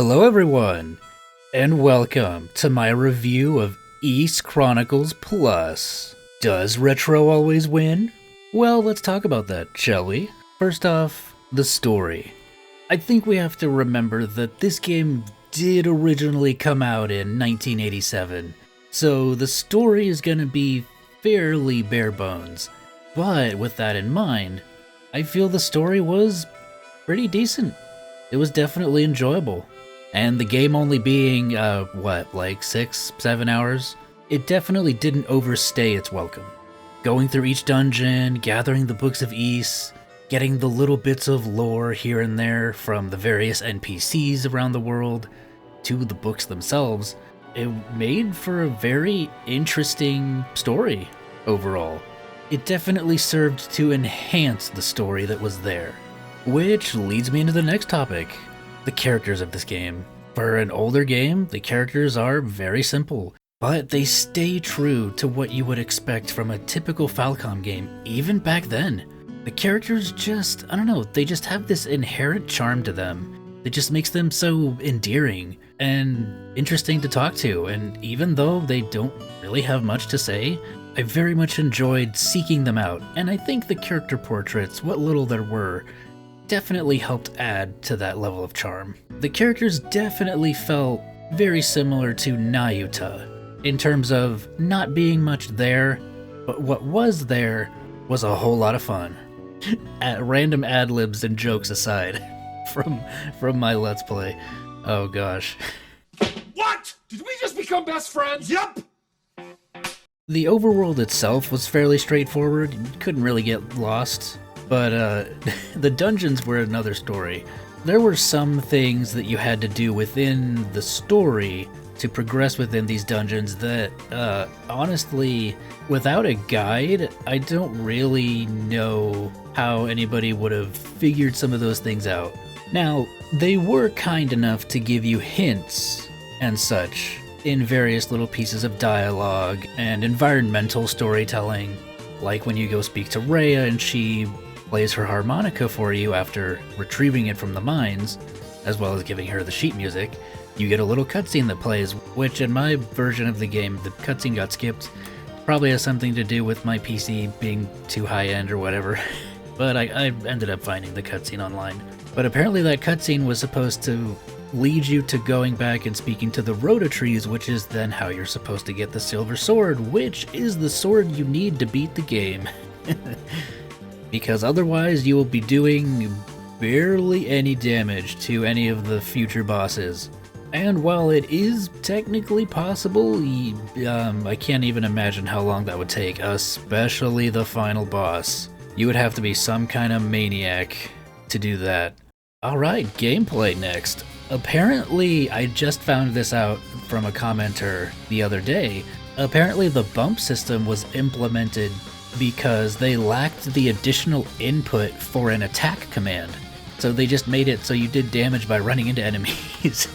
Hello everyone, and welcome to my review of Ys Chronicles Plus. Does retro always win? Well, let's talk about that, shall we? First off, the story. I think we have to remember that this game did originally come out in 1987, so the story is gonna be fairly bare bones. But with that in mind, I feel the story was pretty decent. It was definitely enjoyable. And the game only being, like 6-7 hours? It definitely didn't overstay its welcome. Going through each dungeon, gathering the books of Ys, getting the little bits of lore here and there from the various NPCs around the world to the books themselves, it made for a very interesting story overall. It definitely served to enhance the story that was there. Which leads me into the next topic. The characters of this game. For an older game, the characters are very simple, but they stay true to what you would expect from a typical Falcom game, even back then. The characters just, I don't know, they just have this inherent charm to them. It just makes them so endearing and interesting to talk to, and even though they don't really have much to say, I very much enjoyed seeking them out, and I think the character portraits, what little there were, definitely helped add to that level of charm. The characters definitely felt very similar to Nayuta, in terms of not being much there, but what was there was a whole lot of fun. At random ad-libs and jokes aside, from my Let's Play. Oh gosh. What? Did we just become best friends? Yup! The overworld itself was fairly straightforward, you couldn't really get lost. But the dungeons were another story. There were some things that you had to do within the story to progress within these dungeons that, honestly, without a guide, I don't really know how anybody would have figured some of those things out. Now, they were kind enough to give you hints and such in various little pieces of dialogue and environmental storytelling, like when you go speak to Rhea and she plays her harmonica for you after retrieving it from the mines, as well as giving her the sheet music. You get a little cutscene that plays, which in my version of the game, the cutscene got skipped. Probably has something to do with my PC being too high-end or whatever, but I ended up finding the cutscene online. But apparently that cutscene was supposed to lead you to going back and speaking to the Rhoda trees, which is then how you're supposed to get the silver sword, which is the sword you need to beat the game. Because otherwise you will be doing barely any damage to any of the future bosses. And while it is technically possible, I can't even imagine how long that would take, especially the final boss. You would have to be some kind of maniac to do that. Alright, gameplay next. Apparently, I just found this out from a commenter the other day. Apparently the bump system was implemented because they lacked the additional input for an attack command. So they just made it so you did damage by running into enemies.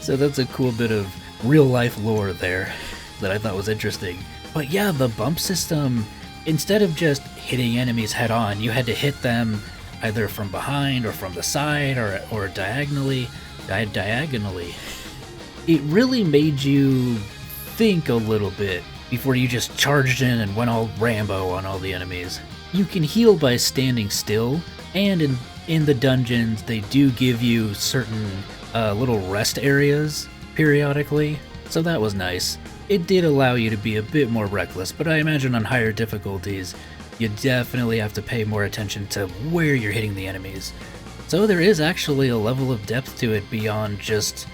So that's a cool bit of real-life lore there that I thought was interesting. But yeah, the bump system, instead of just hitting enemies head-on, you had to hit them either from behind or from the side or diagonally. It really made you think a little bit before you just charged in and went all Rambo on all the enemies. You can heal by standing still, and in the dungeons they do give you certain little rest areas periodically, so that was nice. It did allow you to be a bit more reckless, but I imagine on higher difficulties you definitely have to pay more attention to where you're hitting the enemies. So there is actually a level of depth to it beyond just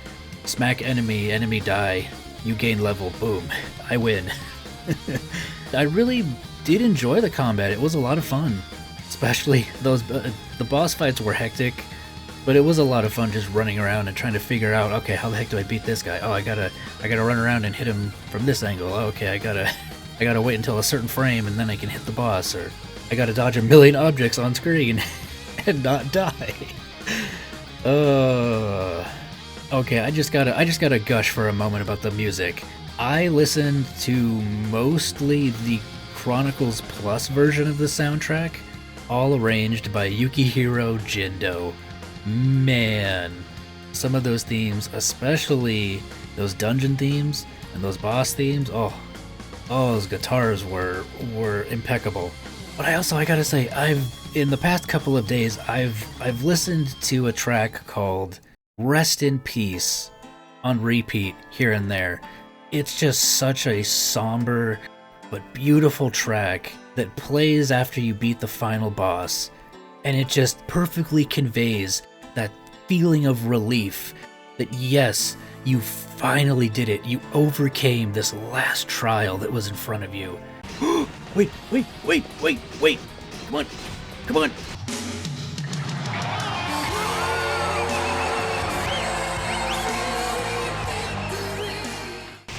smack enemy die, you gain level, boom, I win. I really did enjoy the combat, it was a lot of fun. Especially those, the boss fights were hectic, but it was a lot of fun just running around and trying to figure out, okay, how the heck do I beat this guy? Oh, I gotta run around and hit him from this angle. Oh, okay, I gotta wait until a certain frame and then I can hit the boss, or I gotta dodge a million objects on screen and not die. Okay, I just gotta gush for a moment about the music. I listened to mostly the Chronicles Plus version of the soundtrack, all arranged by Yukihiro Jindo. Man, Some of those themes, especially those dungeon themes and those boss themes, oh, those guitars were impeccable. But I gotta say, in the past couple of days, I've listened to a track called Rest in Peace on repeat here and there. It's just such a somber but beautiful track that plays after you beat the final boss, and it just perfectly conveys that feeling of relief that yes, you finally did it. You overcame this last trial that was in front of you. Wait. Come on.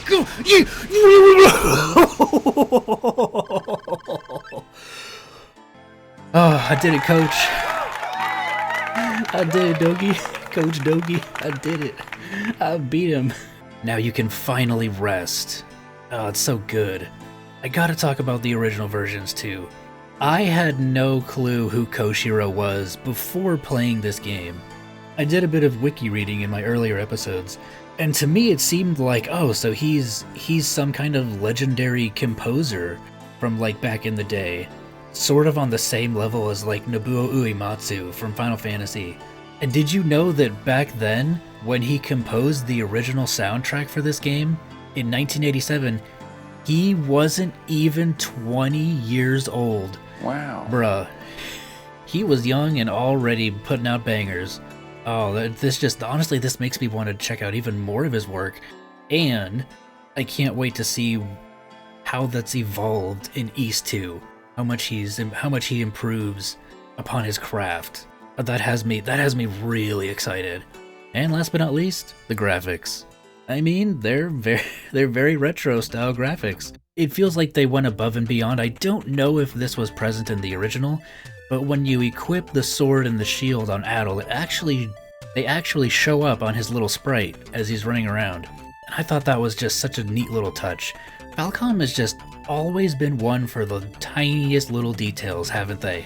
Go! Oh, I did it, Coach. I did it, Dogie. Coach Dogie, I did it. I beat him. Now you can finally rest. Oh, it's so good. I gotta talk about the original versions too. I had no clue who Koshiro was before playing this game. I did a bit of wiki reading in my earlier episodes, and to me it seemed like, oh, so he's some kind of legendary composer from like back in the day. Sort of on the same level as like Nobuo Uematsu from Final Fantasy. And did you know that back then, when he composed the original soundtrack for this game, in 1987, he wasn't even 20 years old. Wow. Bruh. He was young and already putting out bangers. Oh, honestly, this makes me want to check out even more of his work. And I can't wait to see how that's evolved in Ys 2. How much he improves upon his craft. That has me really excited. And last but not least, the graphics. I mean, they're very retro style graphics. It feels like they went above and beyond. I don't know if this was present in the original, but when you equip the sword and the shield on Adol, they actually show up on his little sprite as he's running around. And I thought that was just such a neat little touch. Falcom has just always been one for the tiniest little details, haven't they?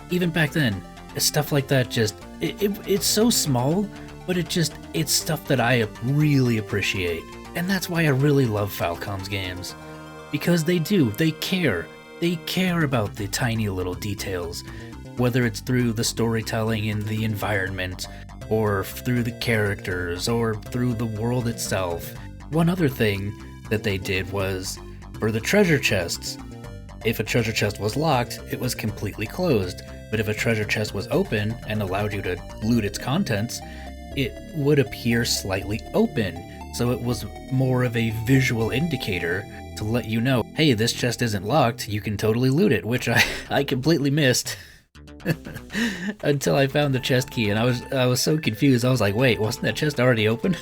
Even back then, stuff like that it's so small, but it's stuff that I really appreciate. And that's why I really love Falcom's games. Because they care. They care about the tiny little details. Whether it's through the storytelling in the environment, or through the characters, or through the world itself. One other thing that they did was, for the treasure chests, if a treasure chest was locked, it was completely closed. But if a treasure chest was open and allowed you to loot its contents, it would appear slightly open. So it was more of a visual indicator to let you know, hey, this chest isn't locked, you can totally loot it, which I completely missed. Until I found the chest key, and I was so confused. I was like, wait, wasn't that chest already open?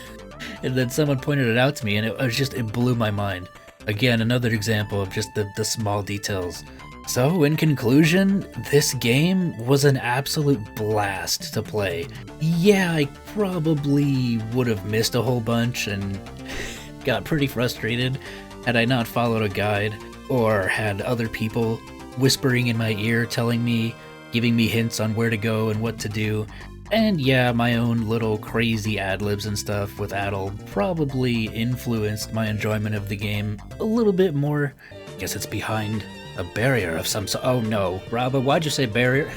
And then someone pointed it out to me, and it blew my mind. Again, another example of just the small details. So, in conclusion, this game was an absolute blast to play. Yeah, I probably would have missed a whole bunch and got pretty frustrated had I not followed a guide or had other people whispering in my ear giving me hints on where to go and what to do. And yeah, my own little crazy ad-libs and stuff with Adol probably influenced my enjoyment of the game a little bit more. Guess it's behind a barrier of some sort. Oh no, Raba, why'd you say barrier?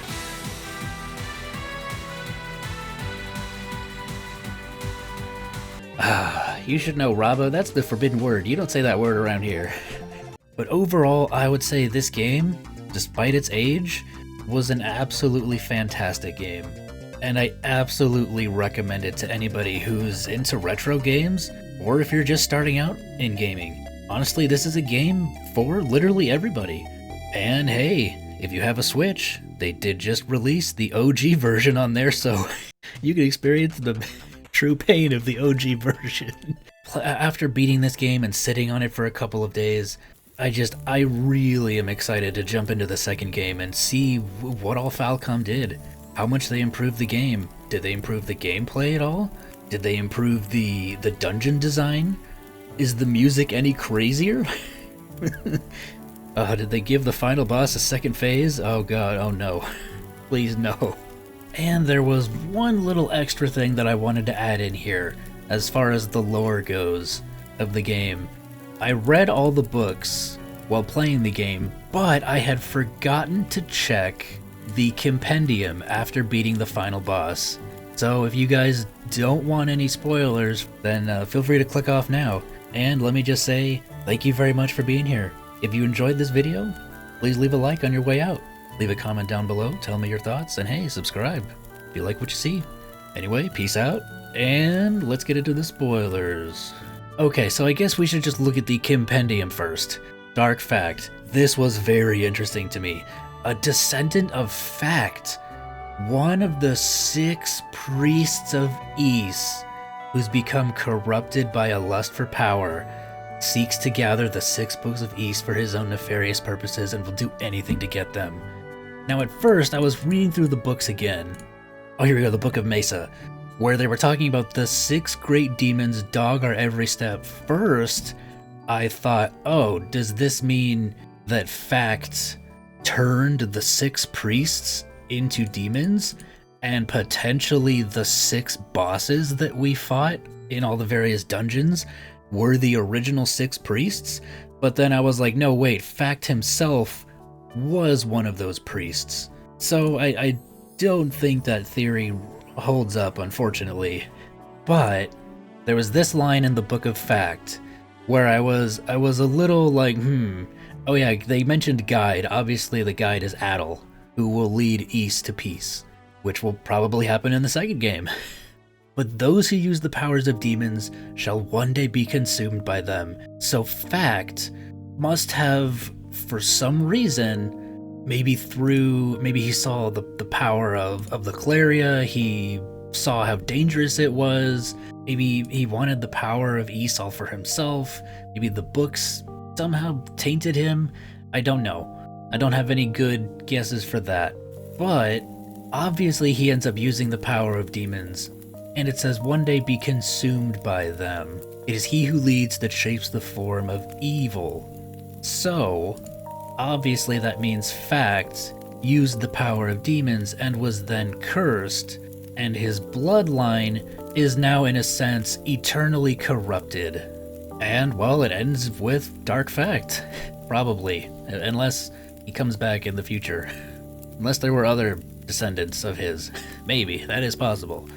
You should know, Raba, that's the forbidden word. You don't say that word around here. But overall, I would say this game, despite its age, was an absolutely fantastic game. And I absolutely recommend it to anybody who's into retro games, or if you're just starting out in gaming. Honestly, this is a game for literally everybody. And hey, if you have a Switch, they did just release the OG version on there, so you can experience the true pain of the OG version. After beating this game and sitting on it for a couple of days, I really am excited to jump into the second game and see what all Falcom did. How much they improved the game. Did they improve the gameplay at all? Did they improve the dungeon design? Is the music any crazier? Did they give the final boss a second phase? Oh god, oh no. Please no. And there was one little extra thing that I wanted to add in here, as far as the lore goes of the game. I read all the books while playing the game, but I had forgotten to check the compendium after beating the final boss. So if you guys don't want any spoilers, then feel free to click off now. And let me just say, thank you very much for being here. If you enjoyed this video, please leave a like on your way out. Leave a comment down below, tell me your thoughts, and hey, subscribe if you like what you see. Anyway, peace out, and let's get into the spoilers. Okay, so I guess we should just look at the compendium first. Dark fact, this was very interesting to me. A descendant of Fact, one of the 6 priests of Ys, who's become corrupted by a lust for power, seeks to gather the 6 books of Ys for his own nefarious purposes and will do anything to get them. Now at first, I was reading through the books again. Oh, here we go, the Book of Mesa, where they were talking about the 6 great demons dog our every step. First, I thought, oh, does this mean that Fact turned the 6 priests into demons? And potentially the 6 bosses that we fought in all the various dungeons were the original 6 priests? But then I was like, no, wait, Fact himself was one of those priests. So I don't think that theory holds up, unfortunately. But there was this line in the Book of Fact where I was a little like, oh yeah, they mentioned Guide. Obviously the Guide is Adel, who will lead Ys to peace, which will probably happen in the second game. But those who use the powers of demons shall one day be consumed by them. So Fact must have, for some reason, maybe he saw the power of the Claria, he saw how dangerous it was, maybe he wanted the power of Ys-ily for himself, maybe the books somehow tainted him. I don't know. I don't have any good guesses for that. But obviously he ends up using the power of demons, and it says one day be consumed by them. It is he who leads that shapes the form of evil. So obviously that means Fact used the power of demons and was then cursed, and his bloodline is now in a sense eternally corrupted. And well, it ends with Dark Fact, probably, unless he comes back in the future. Unless there were other descendants of his. Maybe, that is possible.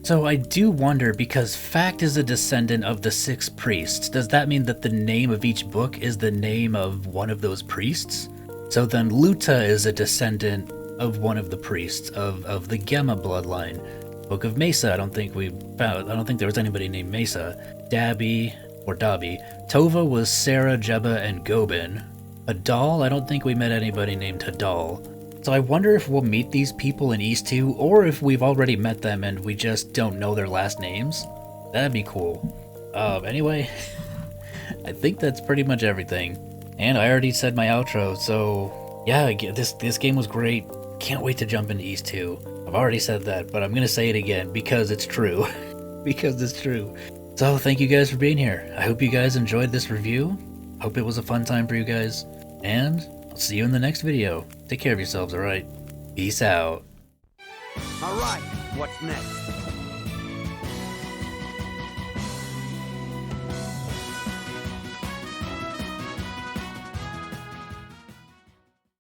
So I do wonder, because Fact is a descendant of the 6 priests, does that mean that the name of each book is the name of one of those priests? So then Luta is a descendant of one of the priests of the Gemma bloodline. Book of Mesa, I don't think there was anybody named Mesa. Dabi Tova was Sarah, Jebba, and Gobin. Hadal, I don't think we met anybody named Hadal. So I wonder if we'll meet these people in Ys 2, or if we've already met them and we just don't know their last names. That'd be cool. Anyway, I think that's pretty much everything. And I already said my outro, so yeah, this game was great. Can't wait to jump into Ys 2. I've already said that, but I'm gonna say it again because it's true. Because it's true. So thank you guys for being here. I hope you guys enjoyed this review. Hope it was a fun time for you guys. And I'll see you in the next video. Take care of yourselves, alright? Peace out. Alright, what's next?